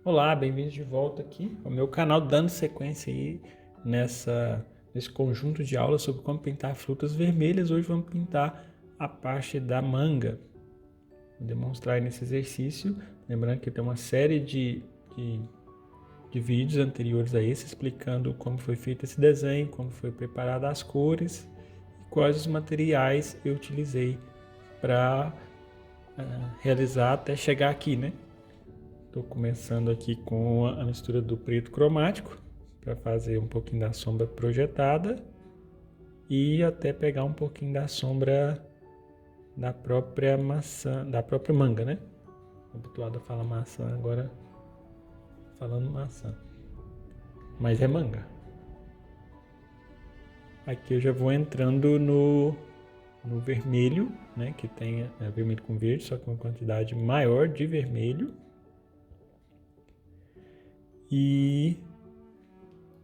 Olá, bem-vindos de volta aqui ao meu canal, dando sequência aí nesse conjunto de aulas sobre como pintar frutas vermelhas. Hoje vamos pintar a parte da manga. Vou demonstrar aí nesse exercício, lembrando que tem uma série de vídeos anteriores a esse explicando como foi feito esse desenho, como foi preparada as cores e quais os materiais eu utilizei para realizar até chegar aqui, né? Estou começando aqui com a mistura do preto cromático para fazer um pouquinho da sombra projetada e até pegar um pouquinho da sombra da própria maçã, da própria manga, né? O habituado a falar maçã, agora falando maçã, mas é manga. Aqui eu já vou entrando no vermelho, né? Que tem vermelho com verde, só que uma quantidade maior de vermelho. E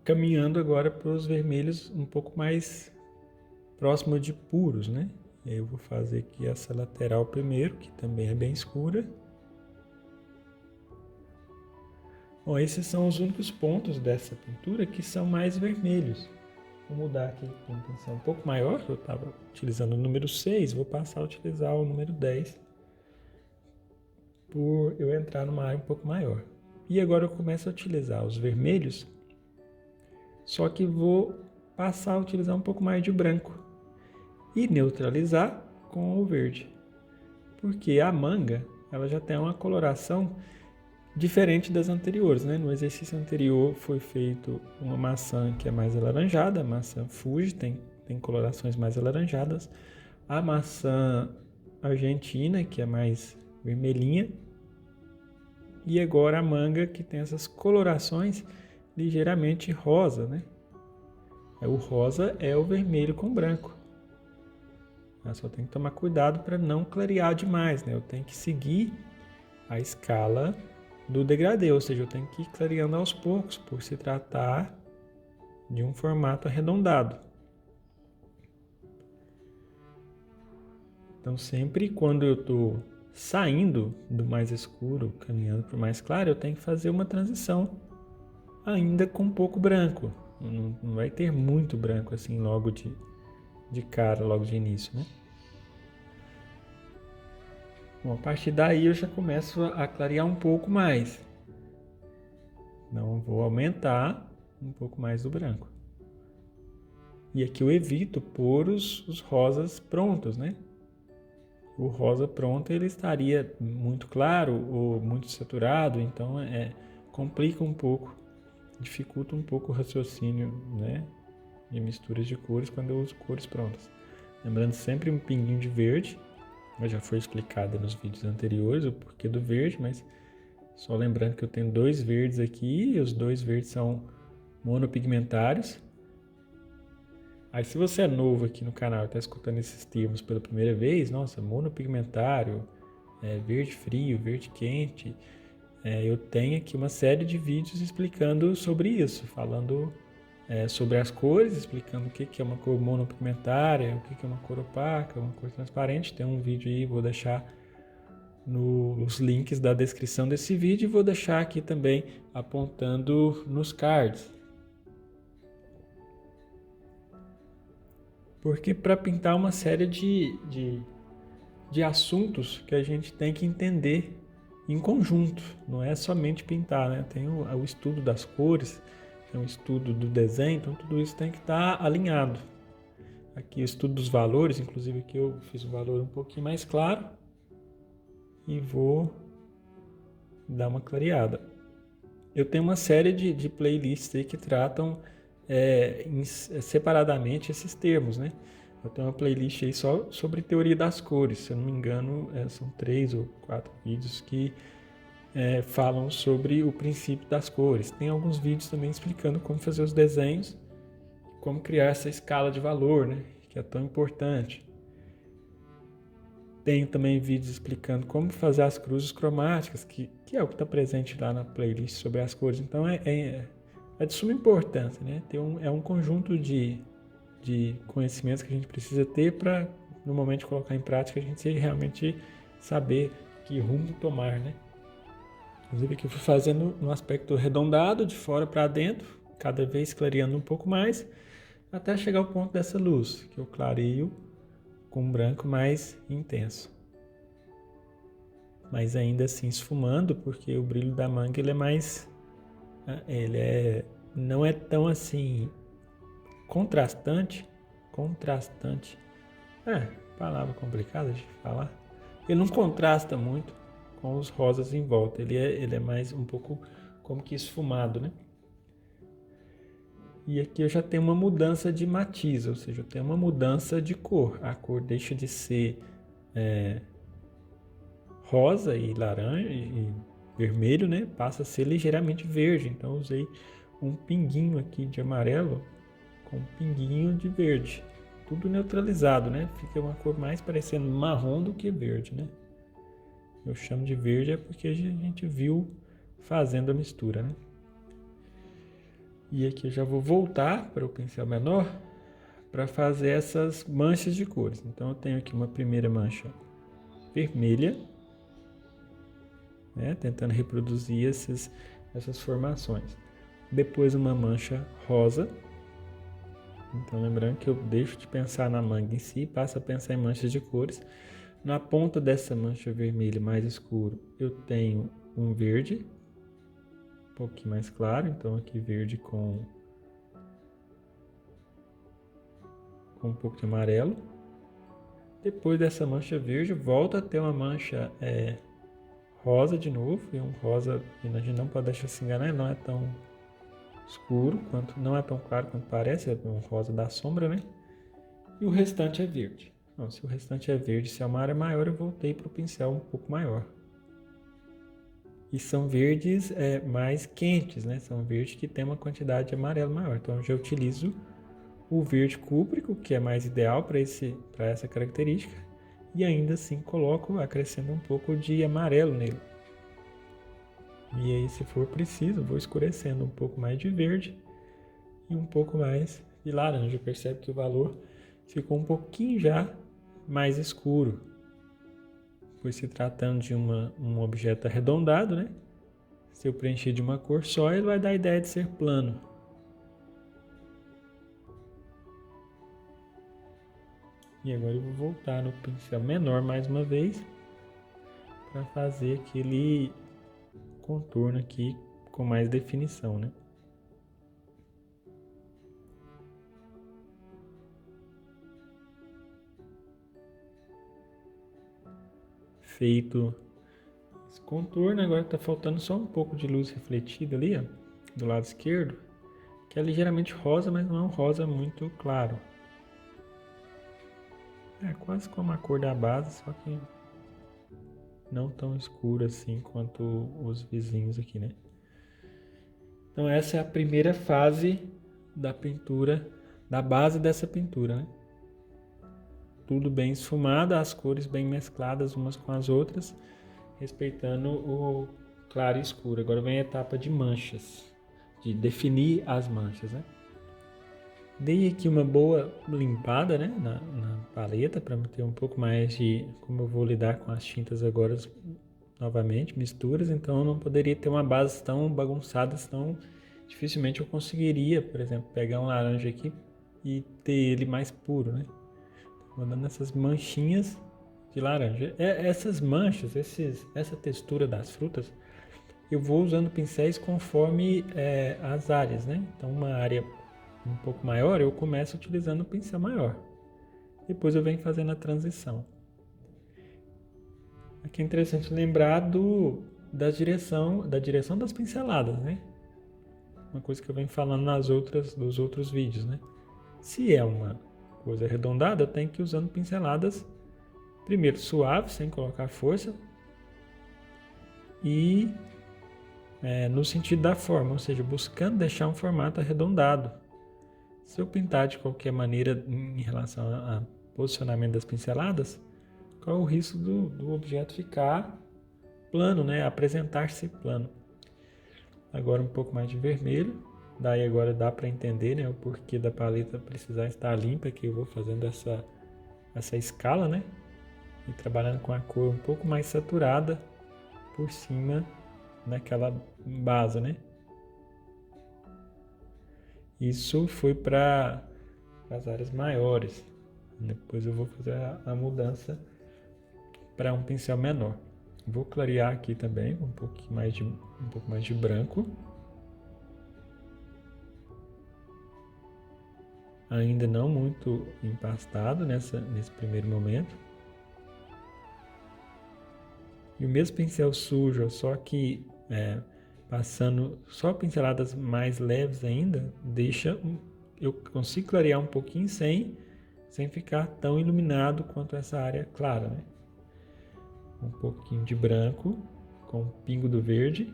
caminhando agora para os vermelhos um pouco mais próximo de puros, né? Eu vou fazer aqui essa lateral primeiro, que também é bem escura. Bom, esses são os únicos pontos dessa pintura que são mais vermelhos. Vou mudar aqui para uma intenção um pouco maior, eu estava utilizando o número 6, vou passar a utilizar o número 10, por eu entrar numa área um pouco maior. E agora eu começo a utilizar os vermelhos, só que vou passar a utilizar um pouco mais de branco e neutralizar com o verde, porque a manga ela já tem uma coloração diferente das anteriores, né? No exercício anterior foi feito uma maçã que é mais alaranjada, a maçã Fuji tem colorações mais alaranjadas, a maçã argentina que é mais vermelhinha, e agora a manga que tem essas colorações ligeiramente rosa, né? O rosa é o vermelho com branco. Eu só tenho que tomar cuidado para não clarear demais, né? Eu tenho que seguir a escala do degradê, ou seja, eu tenho que ir clareando aos poucos, por se tratar de um formato arredondado. Então, sempre quando eu estou saindo do mais escuro, caminhando para o mais claro, eu tenho que fazer uma transição ainda com pouco branco. Não vai ter muito branco assim logo de cara, logo de início, né? Bom, a partir daí eu já começo a clarear um pouco mais. Então vou aumentar um pouco mais do branco. E aqui eu evito pôr os rosas prontos, né? O rosa pronto ele estaria muito claro ou muito saturado, então complica um pouco, dificulta um pouco o raciocínio, né? De misturas de cores quando eu uso cores prontas. Lembrando sempre um pinguinho de verde, já foi explicado nos vídeos anteriores o porquê do verde, mas só lembrando que eu tenho dois verdes aqui, e os dois verdes são monopigmentários. Aí se você é novo aqui no canal e está escutando esses termos pela primeira vez, nossa, monopigmentário, verde frio, verde quente, eu tenho aqui uma série de vídeos explicando sobre isso, falando sobre as cores, explicando o que é uma cor monopigmentária, o que é uma cor opaca, uma cor transparente. Tem um vídeo aí, vou deixar nos links da descrição desse vídeo e vou deixar aqui também apontando nos cards. Porque para pintar uma série de assuntos que a gente tem que entender em conjunto, não é somente pintar, né? Tem o estudo das cores, tem o estudo do desenho, então tudo isso tem que estar alinhado. Aqui o estudo dos valores, inclusive aqui eu fiz o valor um pouquinho mais claro e vou dar uma clareada. Eu tenho uma série de playlists aí que tratam separadamente esses termos, né? Eu tenho uma playlist aí só sobre teoria das cores, se eu não me engano, são 3 ou 4 vídeos que falam sobre o princípio das cores. Tem alguns vídeos também explicando como fazer os desenhos, como criar essa escala de valor, né? Que é tão importante. Tenho também vídeos explicando como fazer as cruzes cromáticas, que é o que está presente lá na playlist sobre as cores. Então é de suma importância, né? É um conjunto de conhecimentos que a gente precisa ter para, no momento de colocar em prática, a gente realmente saber que rumo tomar, né? Inclusive aqui eu fui fazendo um aspecto arredondado, de fora para dentro, cada vez clareando um pouco mais, até chegar ao ponto dessa luz, que eu clareio com um branco mais intenso. Mas ainda assim esfumando, porque o brilho da manga ele é mais... não é tão assim contrastante. Palavra complicada de falar. Ele não contrasta muito com os rosas em volta. Ele é mais um pouco como que esfumado, né? E aqui eu já tenho uma mudança de matiz, ou seja, eu tenho uma mudança de cor. A cor deixa de ser rosa e laranja e vermelho, né? Passa a ser ligeiramente verde. Então eu usei um pinguinho aqui de amarelo com um pinguinho de verde. Tudo neutralizado, né? Fica uma cor mais parecendo marrom do que verde, né? Eu chamo de verde porque a gente viu fazendo a mistura, né? E aqui eu já vou voltar para o pincel menor para fazer essas manchas de cores. Então eu tenho aqui uma primeira mancha vermelha, né? Tentando reproduzir essas formações. Depois uma mancha rosa. Então lembrando que eu deixo de pensar na manga em si, passo a pensar em manchas de cores. Na ponta dessa mancha vermelha mais escuro, eu tenho um verde, um pouquinho mais claro, então aqui verde com um pouco de amarelo. Depois dessa mancha verde, volta a ter uma mancha rosa de novo, e um rosa, a gente não pode deixar se enganar, não é tão escuro, não é tão claro quanto parece, é um rosa da sombra, né? E o restante é verde. Então, se o restante é verde, se é uma área maior, eu voltei para o pincel um pouco maior. E são verdes mais quentes, né? São verdes que tem uma quantidade de amarelo maior. Então eu já utilizo o verde cúprico, que é mais ideal para essa característica. E ainda assim acrescento um pouco de amarelo nele. E aí, se for preciso, vou escurecendo um pouco mais de verde e um pouco mais de laranja. Percebe que o valor ficou um pouquinho já mais escuro, pois se tratando de um objeto arredondado, né? Se eu preencher de uma cor só, ele vai dar a ideia de ser plano. E agora eu vou voltar no pincel menor mais uma vez para fazer aquele contorno aqui com mais definição, né? Feito esse contorno, agora está faltando só um pouco de luz refletida ali, ó, do lado esquerdo, que é ligeiramente rosa, mas não é um rosa muito claro. É quase como a cor da base, só que não tão escuro assim quanto os vizinhos aqui, né? Então essa é a primeira fase da pintura, da base dessa pintura, né? Tudo bem esfumado, as cores bem mescladas umas com as outras, respeitando o claro e escuro. Agora vem a etapa de manchas, de definir as manchas, né? Dei aqui uma boa limpada, né, na paleta para ter um pouco mais de como eu vou lidar com as tintas agora novamente, misturas, então eu não poderia ter uma base tão bagunçada, tão dificilmente eu conseguiria, por exemplo, pegar um laranja aqui e ter ele mais puro, né? Vou dando essas manchinhas de laranja. Essas manchas, essa textura das frutas, eu vou usando pincéis conforme as áreas, né? Então uma área um pouco maior, eu começo utilizando o pincel maior. Depois eu venho fazendo a transição. Aqui é interessante lembrar da direção das pinceladas, né? Uma coisa que eu venho falando dos outros vídeos, né? Se é uma coisa arredondada, eu tenho que ir usando pinceladas primeiro suaves, sem colocar força, e no sentido da forma, ou seja, buscando deixar um formato arredondado. Se eu pintar de qualquer maneira em relação ao posicionamento das pinceladas, qual é o risco do objeto ficar plano, né? Apresentar-se plano. Agora um pouco mais de vermelho, daí agora dá para entender, né, o porquê da paleta precisar estar limpa, que eu vou fazendo essa escala, né? E trabalhando com a cor um pouco mais saturada por cima naquela base, né? Isso foi para as áreas maiores. Depois eu vou fazer a mudança para um pincel menor. Vou clarear aqui também um pouco mais de branco. Ainda não muito empastado nesse primeiro momento. E o mesmo pincel sujo, só que passando só pinceladas mais leves ainda, eu consigo clarear um pouquinho sem ficar tão iluminado quanto essa área clara, né? Um pouquinho de branco com um pingo do verde.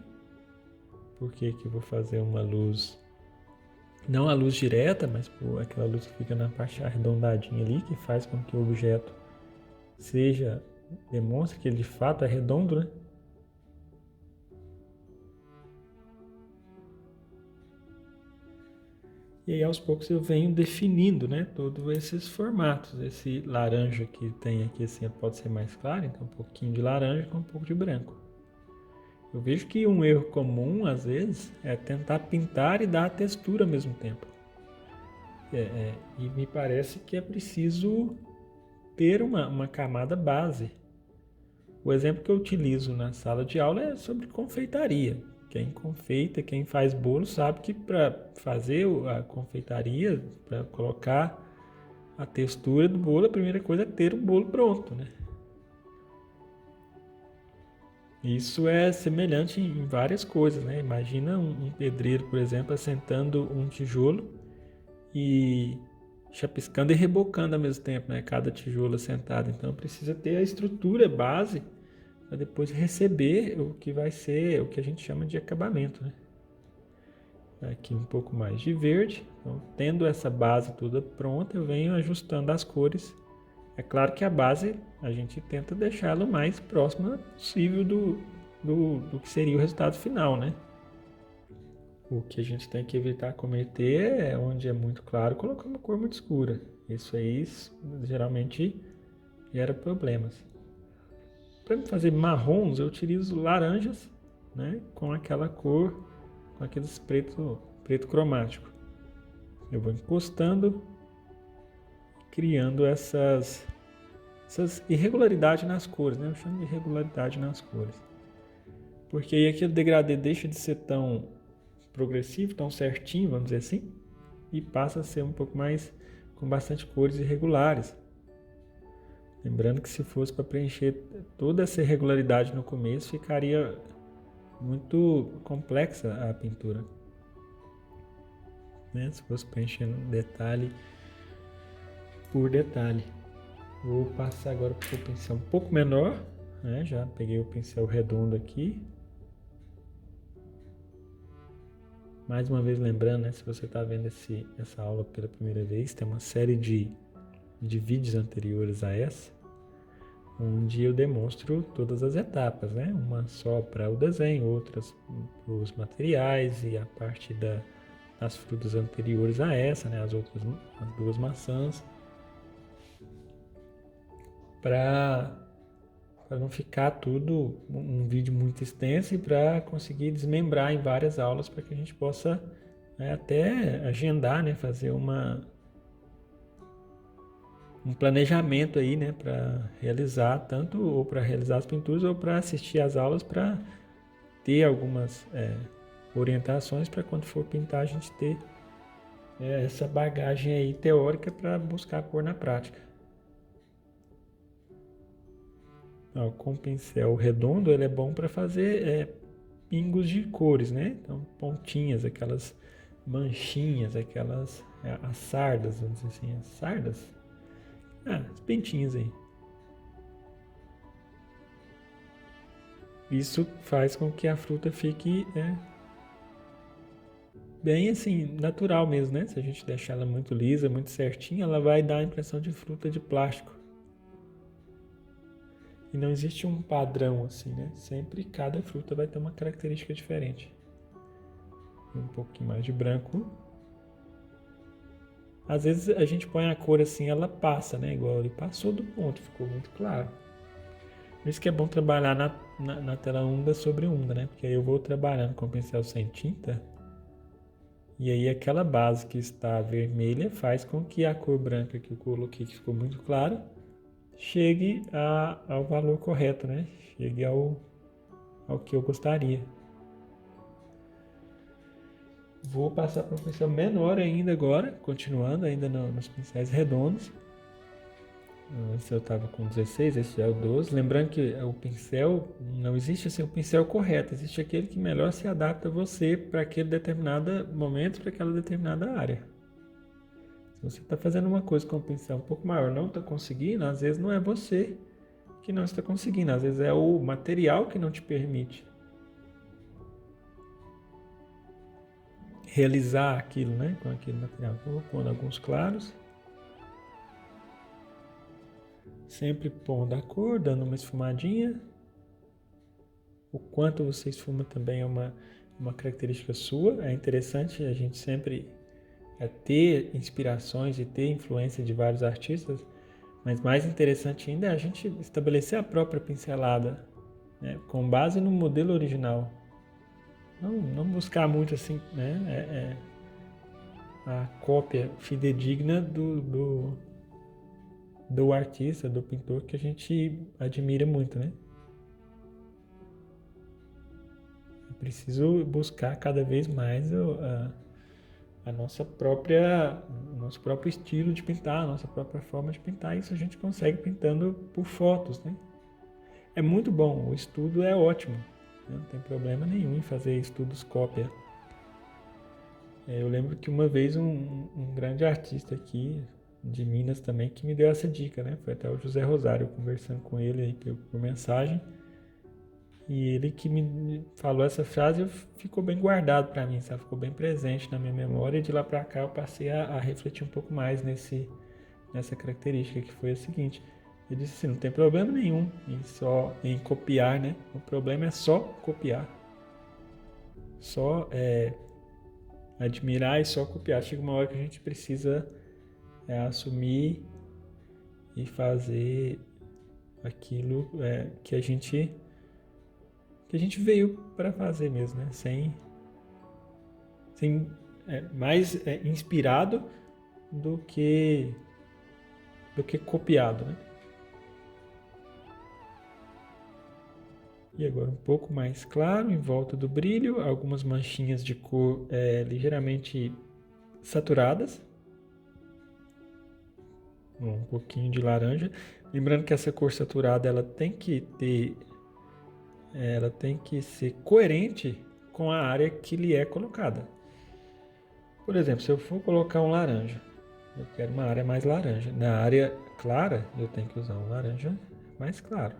Porque que eu vou fazer uma luz, não a luz direta, mas aquela luz que fica na parte arredondadinha ali, que faz com que o objeto demonstre que ele de fato é redondo, né? E aí aos poucos eu venho definindo, né, todos esses formatos. Esse laranja que tem aqui assim pode ser mais claro, então um pouquinho de laranja com um pouco de branco. Eu vejo que um erro comum às vezes é tentar pintar e dar a textura ao mesmo tempo. E me parece que é preciso ter uma camada base. O exemplo que eu utilizo na sala de aula é sobre confeitaria. Quem confeita, quem faz bolo, sabe que para fazer a confeitaria, para colocar a textura do bolo, a primeira coisa é ter o bolo pronto, né? Isso é semelhante em várias coisas, né? Imagina um pedreiro, por exemplo, assentando um tijolo e chapiscando e rebocando ao mesmo tempo, né? Cada tijolo assentado. Então precisa ter a estrutura base para depois receber o que vai ser o que a gente chama de acabamento, né? Aqui um pouco mais de verde. Então, tendo essa base toda pronta, eu venho ajustando as cores. É claro que a base a gente tenta deixá-la o mais próxima possível do que seria o resultado final, né? O que a gente tem que evitar cometer é, onde é muito claro, colocar uma cor muito escura. Isso aí geralmente gera problemas. Para fazer marrons, eu utilizo laranjas, né, com aquela cor, com aqueles preto cromático. Eu vou encostando, criando essas irregularidades nas cores, né? Eu chamo de irregularidade nas cores. Porque aí aquele degradê deixa de ser tão progressivo, tão certinho, vamos dizer assim, e passa a ser um pouco mais com bastante cores irregulares. Lembrando que se fosse para preencher toda essa irregularidade no começo, ficaria muito complexa a pintura, né? Se fosse preenchendo detalhe por detalhe. Vou passar agora para o pincel um pouco menor, né? Já peguei o pincel redondo aqui. Mais uma vez lembrando, né? Se você está vendo essa aula pela primeira vez, tem uma série de vídeos anteriores a essa, onde eu demonstro todas as etapas, né? Uma só para o desenho, outras para os materiais e a parte das frutas anteriores a essa, né? As duas maçãs, para não ficar tudo um vídeo muito extenso e para conseguir desmembrar em várias aulas para que a gente possa, né, até agendar, né? Fazer um planejamento aí, né, para realizar tanto ou para realizar as pinturas ou para assistir às aulas para ter algumas orientações para quando for pintar a gente ter essa bagagem aí teórica para buscar pôr na prática. Com o pincel redondo ele é bom para fazer pingos de cores, né? Então pontinhas, aquelas manchinhas, aquelas as sardas, vamos dizer assim, as sardas. As pentinhas aí. Isso faz com que a fruta fique bem assim, natural mesmo, né? Se a gente deixar ela muito lisa, muito certinha, ela vai dar a impressão de fruta de plástico. E não existe um padrão assim, né? Sempre cada fruta vai ter uma característica diferente. Um pouquinho mais de branco. Às vezes a gente põe a cor assim, ela passa, né? Igual ele passou do ponto, ficou muito claro. Por isso que é bom trabalhar na tela onda sobre onda, né? Porque aí eu vou trabalhando com o pincel sem tinta e aí aquela base que está vermelha faz com que a cor branca que eu coloquei, que ficou muito clara, chegue ao valor correto, né? Chegue ao que eu gostaria. Vou passar para um pincel menor ainda agora, continuando ainda nos pincéis redondos. Esse eu estava com 16, esse é o 12. Lembrando que o pincel, não existe assim o pincel correto, existe aquele que melhor se adapta a você para aquele determinado momento, para aquela determinada área. Se você está fazendo uma coisa com um pincel um pouco maior, não está conseguindo, às vezes não é você que não está conseguindo, às vezes é o material que não te permite realizar aquilo, né, com aquele material. Então, eu vou pondo alguns claros. Sempre pondo a cor, dando uma esfumadinha. O quanto você esfuma também é uma característica sua. É interessante a gente sempre ter inspirações e ter influência de vários artistas, mas mais interessante ainda é a gente estabelecer a própria pincelada, né, com base no modelo original. Não buscar muito assim, né, a cópia fidedigna do artista, do pintor que a gente admira muito, né? É preciso buscar cada vez mais o nosso próprio estilo de pintar, a nossa própria forma de pintar. Isso a gente consegue pintando por fotos, né? É muito bom, o estudo é ótimo, né? Não tem problema nenhum em fazer estudos cópia. Eu lembro que uma vez um grande artista aqui de Minas também que me deu essa dica, né? Foi até o José Rosário, conversando com ele aí por mensagem. E ele que me falou essa frase ficou bem guardado para mim, sabe? Ficou bem presente na minha memória. E de lá para cá eu passei a refletir um pouco mais nessa característica, que foi a seguinte. Ele disse assim, não tem problema nenhum em copiar, né? O problema é só copiar. Só admirar e só copiar. Chega uma hora que a gente precisa assumir e fazer aquilo que a gente veio para fazer mesmo, né? Mais inspirado do que copiado, né? E agora um pouco mais claro em volta do brilho, algumas manchinhas de cor ligeiramente saturadas, um pouquinho de laranja. Lembrando que essa cor saturada ela tem que ser coerente com a área que lhe é colocada. Por exemplo, se eu for colocar um laranja, eu quero uma área mais laranja. Na área clara, eu tenho que usar um laranja mais claro.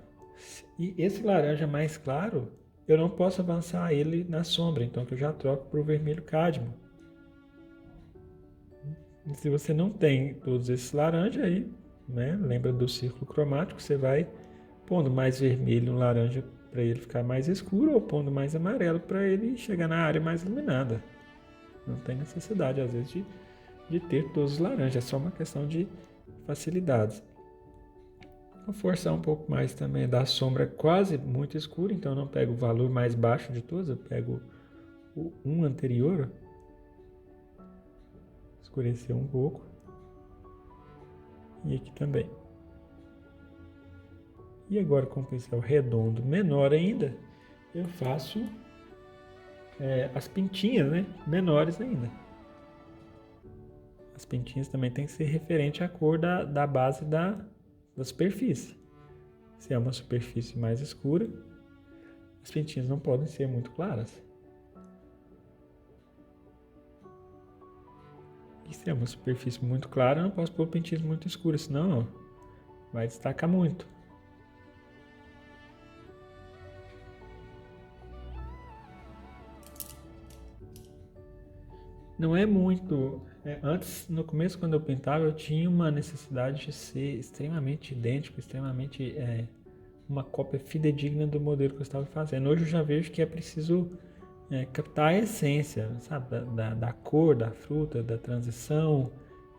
E esse laranja mais claro, eu não posso avançar ele na sombra, então eu já troco para o vermelho cádmio. E se você não tem todos esses laranjas aí, né, lembra do círculo cromático, você vai pondo mais vermelho no laranja para ele ficar mais escuro ou pondo mais amarelo para ele chegar na área mais iluminada. Não tem necessidade, às vezes, de ter todos os laranjas, é só uma questão de facilidades. Vou forçar um pouco mais também da sombra quase muito escura, então eu não pego o valor mais baixo de todos, eu pego o 1 anterior, escurecer um pouco, e aqui também. E agora com o pincel redondo menor ainda, eu faço as pintinhas, né, menores ainda. As pintinhas também tem que ser referente à cor da base da superfície. Se é uma superfície mais escura, as pintinhas não podem ser muito claras. E se é uma superfície muito clara, eu não posso pôr pintinhas muito escuras, senão vai destacar muito. Não é muito. Antes, no começo, quando eu pintava, eu tinha uma necessidade de ser extremamente idêntico, extremamente uma cópia fidedigna do modelo que eu estava fazendo. Hoje eu já vejo que é preciso captar a essência, sabe, da cor, da fruta, da transição,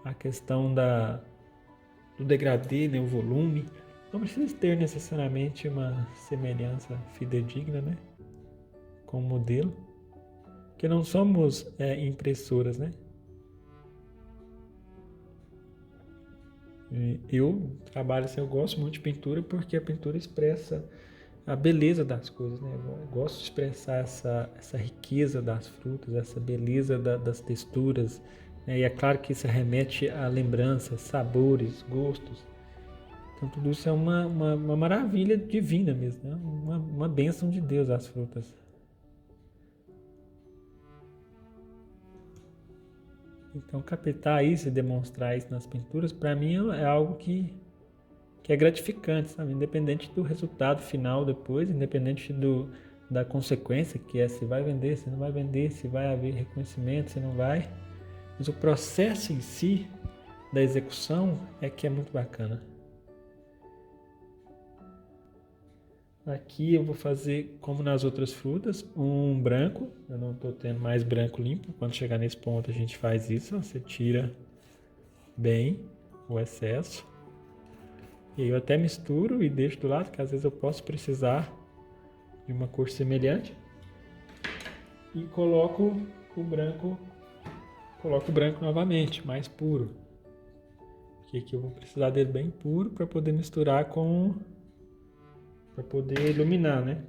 a questão do degradê, né, o volume. Não precisa ter necessariamente uma semelhança fidedigna, né, com o modelo, porque não somos impressoras, né? Eu trabalho assim, eu gosto muito de pintura porque a pintura expressa a beleza das coisas, né? Eu gosto de expressar essa riqueza das frutas, essa beleza das texturas, né? E é claro que isso remete a lembranças, sabores, gostos. Então tudo isso é uma maravilha divina mesmo, né? Uma bênção de Deus as frutas. Então captar isso e demonstrar isso nas pinturas, para mim é algo que é gratificante, sabe? Independente do resultado final depois, independente da consequência, que é se vai vender, se não vai vender, se vai haver reconhecimento, se não vai. Mas o processo em si da execução é que é muito bacana. Aqui eu vou fazer, como nas outras frutas, um branco. Eu não estou tendo mais branco limpo. Quando chegar nesse ponto a gente faz isso. Você tira bem o excesso. E aí eu até misturo e deixo do lado, que às vezes eu posso precisar de uma cor semelhante. E coloco o branco novamente, mais puro. Porque aqui eu vou precisar dele bem puro para poder misturar para poder iluminar, né?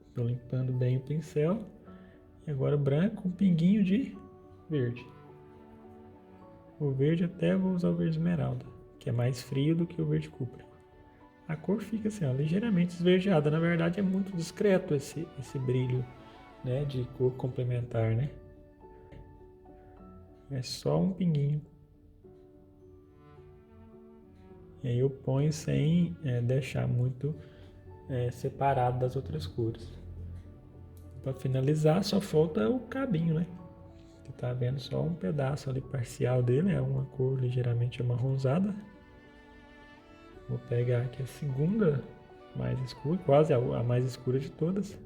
Estou limpando bem o pincel. E agora o branco, um pinguinho de verde. O verde até vou usar o verde esmeralda, que é mais frio do que o verde cúprico. A cor fica assim, ó, ligeiramente esverdeada. Na verdade é muito discreto esse brilho, né, de cor complementar, né? É só um pinguinho. E aí eu ponho sem deixar muito separado das outras cores. Para finalizar só falta o cabinho, né? Você tá vendo só um pedaço ali parcial dele, é uma cor ligeiramente amarronzada. Vou pegar aqui a segunda mais escura, quase a mais escura de todas,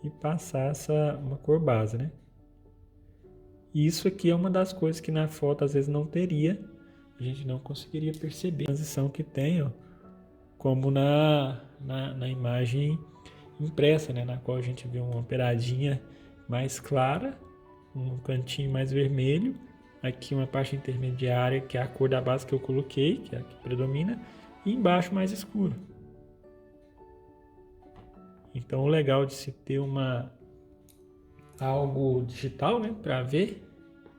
e passar uma cor base, né? E isso aqui é uma das coisas que na foto às vezes não teria, a gente não conseguiria perceber a transição que tem, ó, como na imagem impressa, né? Na qual a gente vê uma peradinha mais clara, um cantinho mais vermelho, aqui uma parte intermediária que é a cor da base que eu coloquei, que é a que predomina, e embaixo mais escuro. Então o legal de se ter algo digital, né, para ver,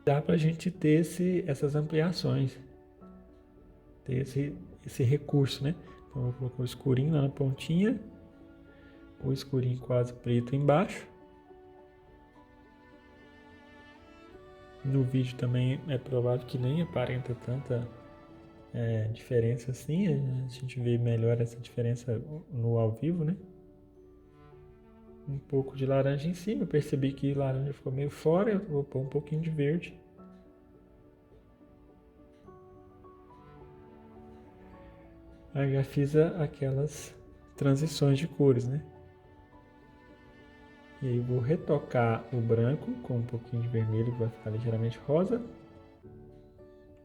dá para a gente ter essas ampliações, ter esse recurso, né? Então eu vou colocar o escurinho lá na pontinha, o escurinho quase preto embaixo. No vídeo também é provável que nem aparenta tanta diferença assim, a gente vê melhor essa diferença no ao vivo, né? Um pouco de laranja em cima, eu percebi que laranja ficou meio fora, eu vou pôr um pouquinho de verde. Aí já fiz aquelas transições de cores, né? E aí vou retocar o branco com um pouquinho de vermelho, que vai ficar ligeiramente rosa,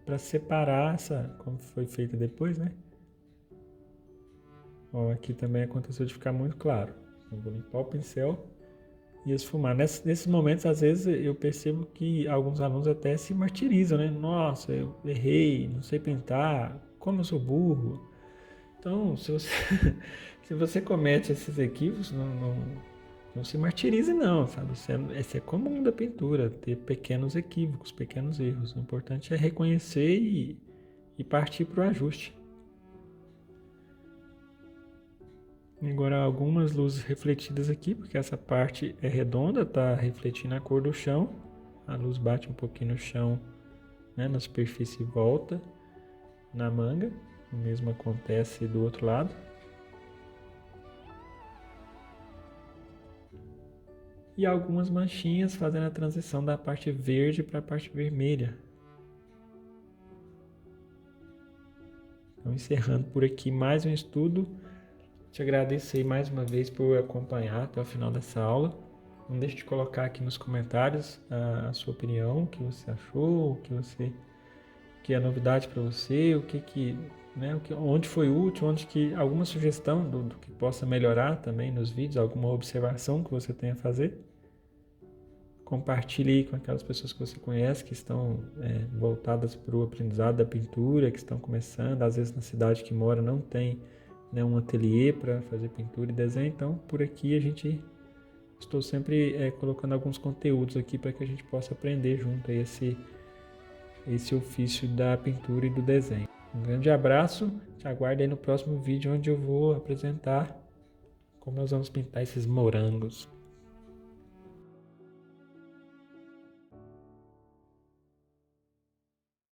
para separar como foi feita depois, né? Ó, aqui também aconteceu de ficar muito claro. Eu vou limpar o pincel e esfumar. Nesses momentos, às vezes, eu percebo que alguns alunos até se martirizam, né? Nossa, eu errei, não sei pintar, como eu sou burro. Então, se você, se você comete esses equívocos, não se martirize não, sabe? Isso é comum da pintura, ter pequenos equívocos, pequenos erros. O importante é reconhecer e partir para o ajuste. Agora algumas luzes refletidas aqui, porque essa parte é redonda, tá refletindo a cor do chão. A luz bate um pouquinho no chão, né, na superfície e volta na manga. O mesmo acontece do outro lado. E algumas manchinhas fazendo a transição da parte verde para a parte vermelha. Então, encerrando por aqui mais um estudo. Te agradecer mais uma vez por acompanhar até o final dessa aula. Não deixe de colocar aqui nos comentários a sua opinião, o que você achou, que é novidade para você, o que né? Onde foi útil, alguma sugestão do que possa melhorar também nos vídeos, alguma observação que você tenha a fazer. Compartilhe aí com aquelas pessoas que você conhece que estão voltadas para o aprendizado da pintura, que estão começando. Às vezes na cidade que mora não tem, né, um ateliê para fazer pintura e desenho. Então por aqui estou sempre colocando alguns conteúdos aqui para que a gente possa aprender junto aí esse ofício da pintura e do desenho. Um grande abraço, te aguardo aí no próximo vídeo onde eu vou apresentar como nós vamos pintar esses morangos.